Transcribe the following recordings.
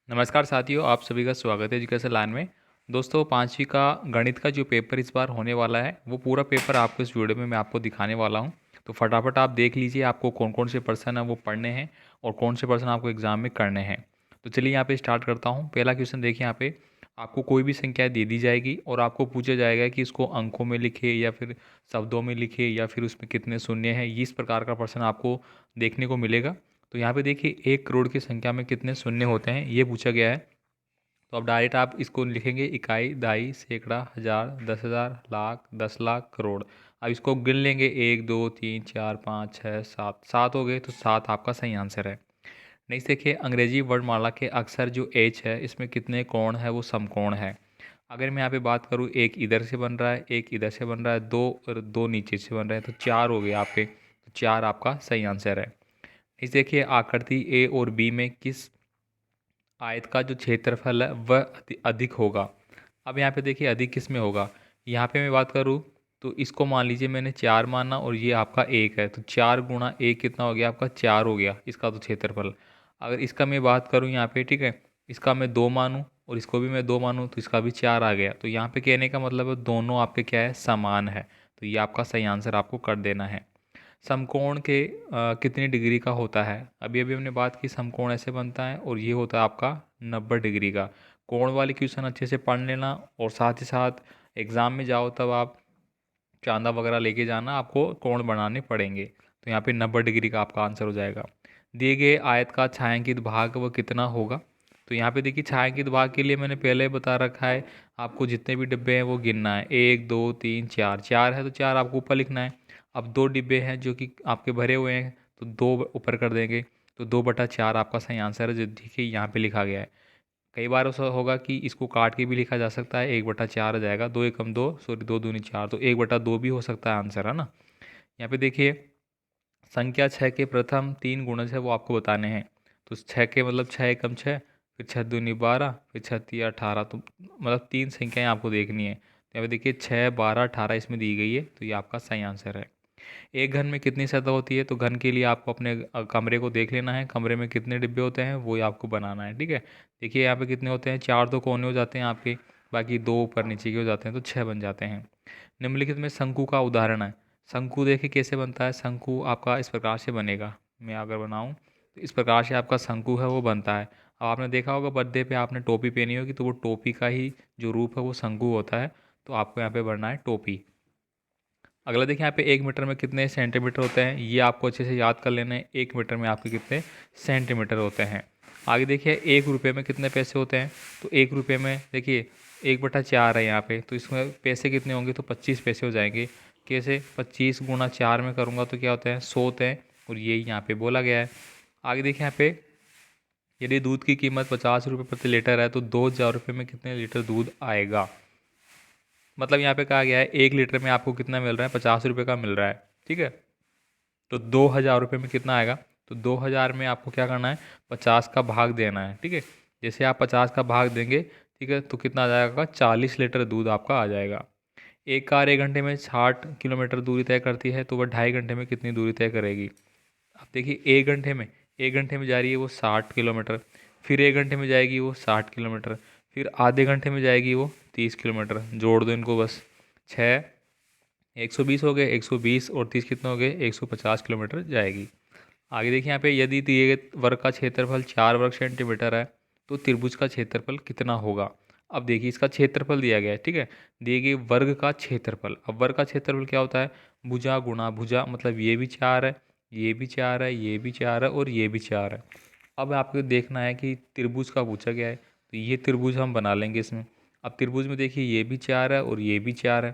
नमस्कार साथियों, आप सभी का स्वागत है एजुकेशन लाइन में। दोस्तों, पाँचवीं का गणित का जो पेपर इस बार होने वाला है, वो पूरा पेपर आपको इस वीडियो में मैं आपको दिखाने वाला हूँ। तो फटाफट आप देख लीजिए आपको कौन कौन से पर्सन है वो पढ़ने हैं और कौन से पर्सन आपको एग्ज़ाम में करने हैं। तो चलिए यहाँ पे स्टार्ट करता हूँ। पहला क्वेश्चन देखिए, यहाँ पे आपको कोई भी संख्या दे दी जाएगी और आपको पूछा जाएगा कि इसको अंकों में लिखे या फिर शब्दों में लिखे या फिर उसमें कितने शून्य हैं। इस प्रकार का प्रश्न आपको देखने को मिलेगा। तो यहाँ पे देखिए 1 करोड़ की संख्या में कितने शून्य होते हैं, ये पूछा गया है। तो अब डायरेक्ट आप इसको लिखेंगे इकाई, दहाई, सैकड़ा, हज़ार, 10,000, लाख, 10 लाख, करोड़। अब इसको गिन लेंगे, 1 2 3 4 5 6 7, 7 हो गए, तो 7 आपका सही आंसर है। नेक्स्ट देखिए, अंग्रेजी वर्णमाला के अक्षर जो एच है, इसमें कितने कोण है, वो समकोण है। अगर मैं यहाँ पे बात करूँ, एक इधर से बन रहा है, एक इधर से बन रहा है, दो और दो नीचे से बन रहे हैं, तो 4 हो गए आपके। तो 4 आपका सही आंसर है। इस देखिए, आकृति ए और बी में किस आयत का जो क्षेत्रफल है वह अधिक होगा। अब यहाँ पे देखिए अधिक किस में होगा। यहाँ पे मैं बात करूँ तो इसको मान लीजिए मैंने 4 माना और ये आपका 1 है, तो 4 गुणा 1 कितना हो गया आपका, 4 हो गया इसका तो क्षेत्रफल। अगर इसका मैं बात करूँ यहाँ पे, ठीक है, इसका मैं 2 मानूँ और इसको भी मैं 2 मानूँ, तो इसका भी 4 आ गया। तो यहाँ पे कहने का मतलब है दोनों आपके क्या है, समान है। तो ये आपका सही आंसर आपको कर देना है। समकोण के कितनी डिग्री का होता है। अभी अभी हमने बात की, समकोण ऐसे बनता है और ये होता है आपका 90 डिग्री का। कोण वाले क्वेश्चन अच्छे से पढ़ लेना और साथ ही साथ एग्ज़ाम में जाओ तब आप चांदा वगैरह लेके जाना, आपको कोण बनाने पड़ेंगे। तो यहाँ पे 90 डिग्री का आपका आंसर हो जाएगा। दिए गए आयत का छायांकित भाग वह कितना होगा। तो यहाँ पे देखिए छायांकित भाग के लिए मैंने पहले बता रखा है, आपको जितने भी डिब्बे हैं वो गिनना है। 1 2 3 4, 4 है तो 4 आपको ऊपर लिखना है। अब 2 डिब्बे हैं जो कि आपके भरे हुए हैं, तो 2 ऊपर कर देंगे। तो 2/4 आपका सही आंसर है, जो देखिए यहाँ पे लिखा गया है। कई बार ऐसा होगा कि इसको काट के भी लिखा जा सकता है, 1/4 आ जाएगा। 2 एकम 2, सॉरी 2 दूनी 4, तो 1/2 भी हो सकता है आंसर, है ना। यहाँ पे देखिए संख्या 6 के प्रथम 3 गुणज है वो आपको बताने हैं। तो 6 के मतलब 6 एकम 6, फिर 6 दूनी 12, फिर 6 तिया 18। तो मतलब 3 संख्याएं आपको देखनी है। तो यहाँ पे देखिए 6 12 18 इसमें दी गई है, तो ये आपका सही आंसर है। एक घन में कितनी सतह होती है। तो घन के लिए आपको अपने कमरे को देख लेना है, कमरे में कितने डिब्बे होते हैं वो आपको बनाना है, ठीक है। देखिए यहाँ पे कितने होते हैं, 4 तो कोने हो जाते हैं आपके, बाकी 2 ऊपर नीचे के हो जाते हैं, तो 6 बन जाते हैं। निम्नलिखित में शंकु का उदाहरण है। शंकु देखिए कैसे बनता है। शंकु आपका इस प्रकार से बनेगा, मैं अगर बनाऊँ तो इस प्रकार से आपका शंकु है वो बनता है। अब आपने देखा होगा बर्थडे पे आपने टोपी पहनी होगी, तो वो टोपी का ही जो रूप है वो शंकु होता है। तो आपको यहाँ पे बनना है टोपी। अगला देखिए, यहाँ पे 1 मीटर में कितने सेंटीमीटर होते हैं, ये आपको अच्छे से याद कर लेना है। 1 मीटर में आपके कितने सेंटीमीटर होते हैं। आगे देखिए 1 रुपये में कितने पैसे होते हैं। तो 1 रुपये में देखिए 1/4 है यहाँ पे, तो इसमें पैसे कितने होंगे, तो 25 पैसे हो जाएंगे। कैसे, 25 गुणा 4 में करूँगा तो क्या होता है, 100 होते हैं, और ये यहाँ पे बोला गया है। आगे देखिए यहाँ पे, यदि दूध की कीमत 50 रुपये प्रति लीटर है, तो 2,000 रुपये में कितने लीटर दूध आएगा। मतलब यहाँ पे कहा गया है 1 लीटर में आपको कितना मिल रहा है, 50 रुपये का मिल रहा है, ठीक है। तो 2,000 रुपये में कितना आएगा। तो 2,000 में आपको क्या करना है, 50 का भाग देना है, ठीक है। जैसे आप 50 का भाग देंगे, ठीक है, तो कितना आ जाएगा, 40 लीटर दूध आपका आ जाएगा। एक कार 1 घंटे में 60 किलोमीटर दूरी तय करती है, तो वह 2.5 घंटे में कितनी दूरी तय करेगी। अब देखिए 1 घंटे में जा रही है वो 60 किलोमीटर, फिर 1 घंटे में जाएगी वो 60 किलोमीटर, फिर आधे घंटे में जाएगी वो 30 किलोमीटर। जोड़ दो इनको बस, 6 120 हो गए, 120 और 30 कितने हो गए, 150 किलोमीटर जाएगी। आगे देखिए यहाँ पे, यदि दिए गए वर्ग का क्षेत्रफल 4 वर्ग सेंटीमीटर है, तो त्रिभुज का क्षेत्रफल कितना होगा। अब देखिए इसका क्षेत्रफल दिया गया है, ठीक है। दिए गए वर्ग का क्षेत्रफल, अब वर्ग का क्षेत्रफल क्या होता है, भुजा गुणा भुजा, मतलब ये भी 4 है, ये भी 4 है, ये भी 4 है और ये भी 4 है। अब आपको देखना है कि त्रिभुज का पूछा गया है, तो ये त्रिभुज हम बना लेंगे इसमें। अब त्रिभुज में देखिए ये भी 4 है और ये भी 4 है।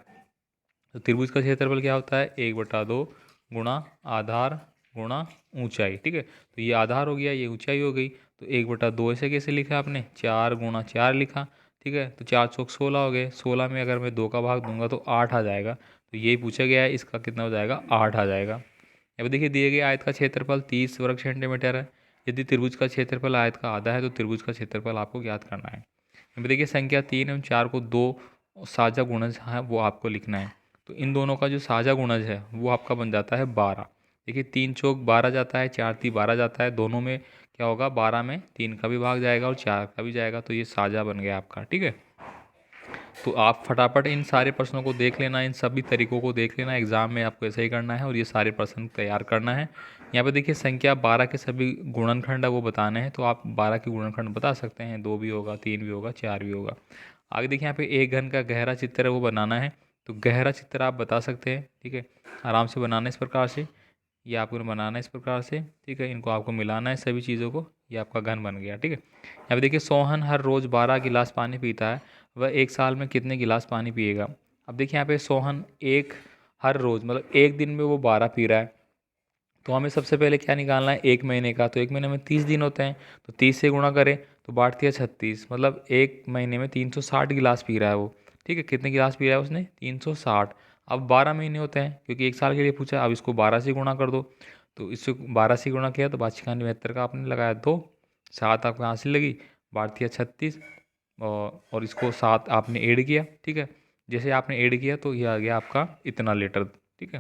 तो त्रिभुज का क्षेत्रफल क्या होता है, 1/2 गुणा आधार गुणा ऊंचाई, ठीक है। तो ये आधार हो गया, ये ऊंचाई हो गई। तो 1/2 ऐसे कैसे लिखा आपने, 4 गुणा 4 लिखा, ठीक है। तो 4 चौक 16 हो गए, 16 में अगर मैं 2 का भाग दूंगा तो 8 आ जाएगा। तो यही पूछा गया है, इसका कितना हो जाएगा, 8 आ जाएगा। अब देखिए दिए गए आयत का क्षेत्रफल 30 वर्ग सेंटीमीटर है। यदि त्रिभुज का क्षेत्रफल आयत का आधा है, तो त्रिभुज का क्षेत्रफल आपको ज्ञात करना है। अब देखिए संख्या 3 एवं 4 को दो साझा गुणज है वो आपको लिखना है। तो इन दोनों का जो साझा गुणज है वो आपका बन जाता है 12। देखिए 3 चौक 12 जाता है, 4 ती 12 जाता है, दोनों में क्या होगा, 12 में 3 का भी भाग जाएगा और 4 का भी जाएगा, तो ये साझा बन गया आपका। ठीक है, तो आप फटाफट इन सारे प्रश्नों को देख लेना, इन सभी तरीकों को देख लेना, एग्जाम में आपको ऐसे ही करना है और ये सारे प्रश्न तैयार करना है। यहाँ पे देखिए संख्या 12 के सभी गुणनखंड है वो बताने हैं, तो आप 12 के गुणनखंड बता सकते हैं, 2 भी होगा, 3 भी होगा, 4 भी होगा। आगे देखिए यहाँ पे एक घन का गहरा चित्र है वो बनाना है, तो गहरा चित्र आप बता सकते हैं। ठीक है, आराम से बनाना है इस प्रकार से, ये आपको बनाना है इस प्रकार से। ठीक है, इनको आपको मिलाना है सभी चीज़ों को, ये आपका घन बन गया। ठीक है, यहाँ पे देखिए सोहन हर रोज़ 12 गिलास पानी पीता है, वह एक साल में कितने गिलास पानी पिएगा। अब देखिए यहाँ पे सोहन हर रोज़ मतलब एक दिन में वो 12 पी रहा है, तो हमें सबसे पहले क्या निकालना है, एक महीने का। तो एक महीने में 30 दिन होते हैं, तो 30 से गुणा करें तो बाढ़ दिया 36, मतलब एक महीने में 360 गिलास पी रहा है वो। ठीक है, कितने गिलास पी रहा है उसने, 360। अब 12 महीने होते हैं क्योंकि एक साल के लिए पूछा, अब इसको 12 से गुणा कर दो, तो इससे 12 से गुणा किया तो 72 का आपने लगाया 2, 7 आपको यहाँ से लगी, बाढ़ दिया 36, और इसको 7 आपने ऐड किया। ठीक है, जैसे आपने ऐड किया तो ये आ गया आपका इतना लीटर। ठीक है,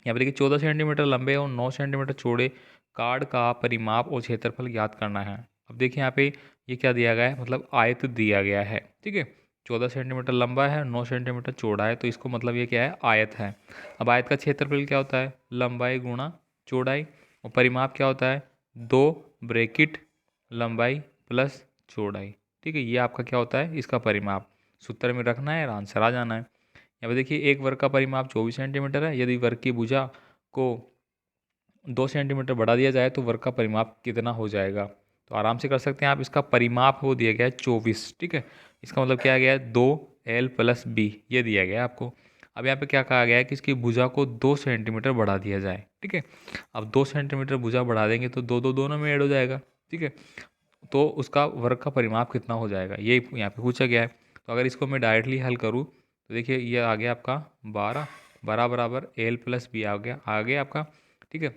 यहाँ पे देखिए 14 सेंटीमीटर लंबे और 9 सेंटीमीटर चौड़े कार्ड का परिमाप और क्षेत्रफल ज्ञात करना है। अब देखिए यहाँ पे ये क्या दिया गया है, मतलब आयत दिया गया है। ठीक है, 14 सेंटीमीटर लंबा है, 9 सेंटीमीटर चौड़ा है, तो इसको मतलब ये क्या है, आयत है। अब आयत का क्षेत्रफल क्या होता है, लंबाई गुणा चौड़ाई, और परिमाप क्या होता है, 2 ब्रैकेट लंबाई प्लस चौड़ाई। ठीक है, ये आपका क्या होता है, इसका परिमाप सूत्र में रखना है और आंसर आ जाना है। यहाँ पे देखिए एक वर्ग का परिमाप 24 सेंटीमीटर है, यदि वर्ग की भुजा को 2 सेंटीमीटर बढ़ा दिया जाए तो वर्ग का परिमाप कितना हो जाएगा। तो आराम से कर सकते हैं आप, इसका परिमाप हो दिया गया है 24। ठीक है, इसका मतलब क्या गया है, 2L + B ये दिया गया है आपको। अब यहाँ पे क्या कहा गया है कि इसकी भुजा को 2 सेंटीमीटर बढ़ा दिया जाए। ठीक है, अब 2 सेंटीमीटर भुजा बढ़ा देंगे तो दो दो दोनों में ऐड हो जाएगा। ठीक है, तो उसका वर्ग का परिमाप कितना हो जाएगा, ये यहाँ पे पूछा गया है। तो अगर इसको मैं डायरेक्टली हल करूँ तो देखिए ये आ गया आपका 12 बराबर L + B आ गया आपका। ठीक है,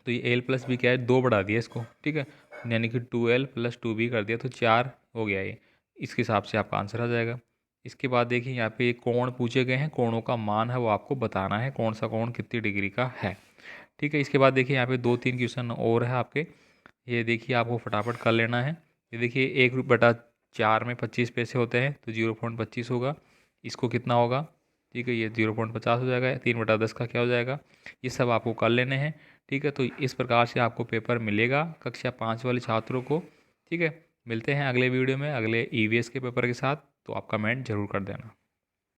तो ये L + B क्या है, 2 बढ़ा दिया इसको। ठीक है, यानी कि 2L + 2B कर दिया तो 4 हो गया ये, इसके हिसाब से आपका आंसर आ जाएगा। इसके बाद देखिए यहाँ पे कोण पूछे गए हैं, कोणों का मान है वो आपको बताना है, कौन सा कोण कितनी डिग्री का है। ठीक है, इसके बाद देखिए यहाँ पे 2-3 क्वेश्चन और है आपके, ये देखिए आपको फटाफट कर लेना है। ये देखिए 1/4 में 25 पैसे होते हैं, तो 0.25 होगा, इसको कितना होगा। ठीक है, ये 0.50 हो जाएगा, 3/10 का क्या हो जाएगा, ये सब आपको कर लेने हैं। ठीक है, तो इस प्रकार से आपको पेपर मिलेगा कक्षा 5 वाले छात्रों को। ठीक है, मिलते हैं अगले वीडियो में अगले EVS के पेपर के साथ, तो आप कमेंट जरूर कर देना।